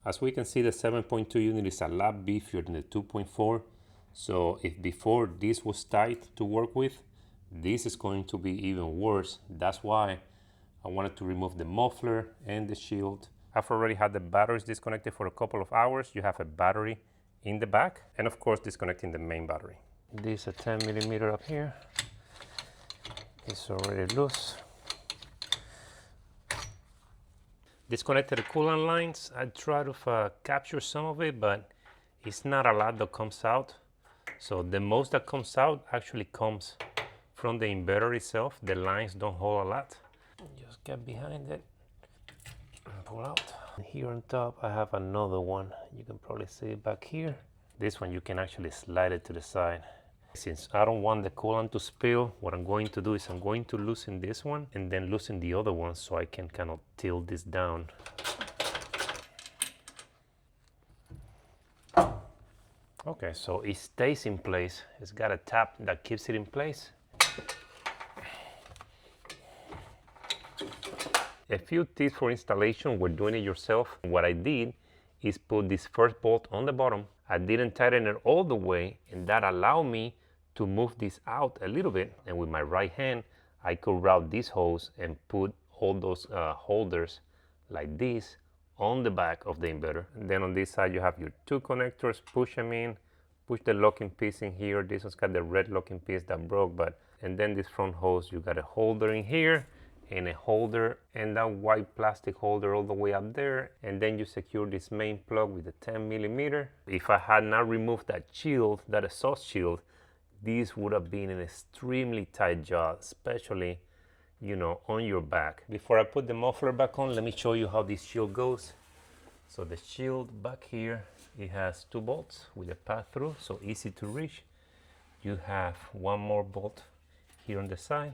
As we can see, the 7.2 unit is a lot beefier than the 2.4. So if before this was tight to work with, this is going to be even worse. That's why I wanted to remove the muffler and the shield. I've already had the batteries disconnected for a couple of hours. You have a battery in the back, and of course disconnecting the main battery. This is a 10 millimeter up here. It's already loose. Disconnected the coolant lines. I try to capture some of it, but it's not a lot that comes out. So the most that comes out actually comes from the inverter itself. The lines don't hold a lot. Just get behind it and pull out. Here on top I have another one. You can probably see it back here. This one you can actually slide it to the side. Since I don't want the coolant to spill, what I'm going to do is I'm going to loosen this one and then loosen the other one so I can kind of tilt this down. Okay, so it stays in place. It's got a tab that keeps it in place. A few tips for installation when doing it yourself. What I did is put this first bolt on the bottom. I didn't tighten it all the way, and that allowed me to move this out a little bit, and with my right hand I could route this hose and put all those holders like this on the back of the inverter. And then on this side you have your two connectors. Push them in, push the locking piece in here. This one's got the red locking piece that broke, and then this front hose, you got a holder in here and a holder and that white plastic holder all the way up there, and then you secure this main plug with a 10 millimeter. If I had not removed that shield, that exhaust shield, this would have been an extremely tight job, especially, you know, on your back. Before I put the muffler back on, let me show you how this shield goes. So the shield back here, it has two bolts with a path through, so easy to reach. You have one more bolt here on the side,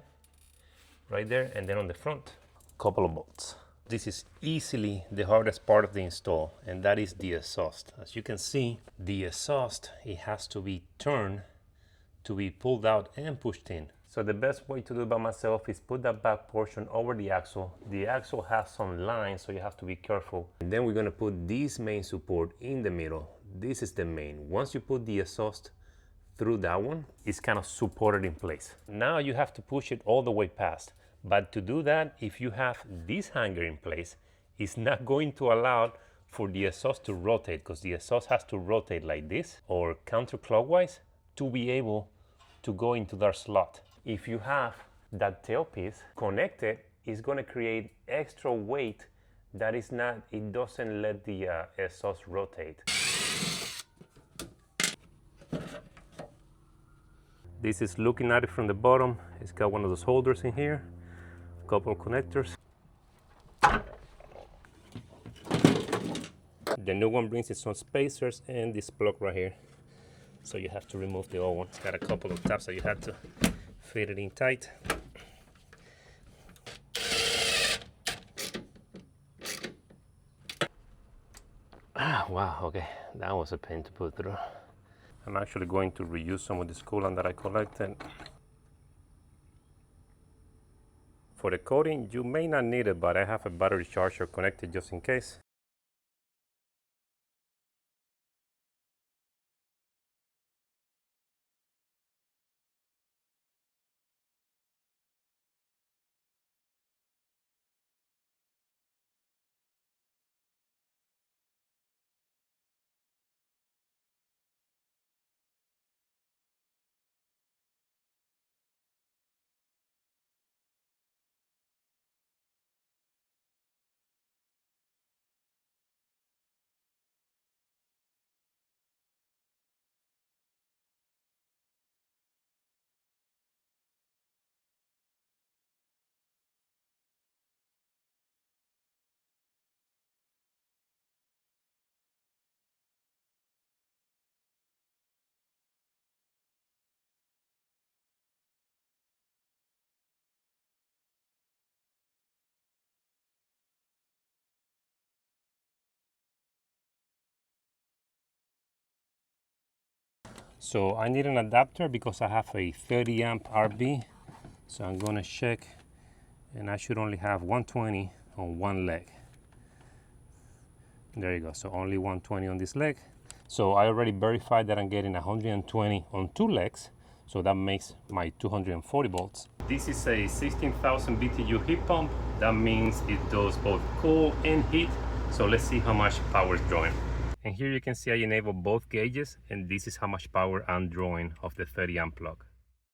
right there, and then on the front, a couple of bolts. This is easily the hardest part of the install, and that is the exhaust. As you can see, the exhaust, it has to be turned to be pulled out and pushed in. So the best way to do it by myself is put that back portion over the axle. The axle has some lines, so you have to be careful. And then we're gonna put this main support in the middle. This is the main. Once you put the exhaust through that one, it's kind of supported in place. Now you have to push it all the way past. But to do that, if you have this hanger in place, it's not going to allow for the exhaust to rotate, because the exhaust has to rotate like this or counterclockwise to be able to go into that slot. If you have that tailpiece connected, it's going to create extra weight that is not, it doesn't let the exhaust rotate. This is looking at it from the bottom. It's got one of those holders in here, a couple of connectors. The new one brings its own spacers and this plug right here. So you have to remove the old one. It's got a couple of tabs that you have to fit it in tight. Wow, okay, that was a pain to put through. I'm actually going to reuse some of this coolant that I collected. For the coating, you may not need it, but I have a battery charger connected just in case. So I need an adapter because I have a 30 amp RB. So I'm gonna check, and I should only have 120 on one leg. There you go. So only 120 on this leg. So I already verified that I'm getting 120 on 2 legs. So that makes my 240 volts. This is a 16,000 BTU heat pump. That means it does both cool and heat. So let's see how much power is drawing. And here you can see I enable both gauges, and this is how much power I'm drawing off the 30 amp plug.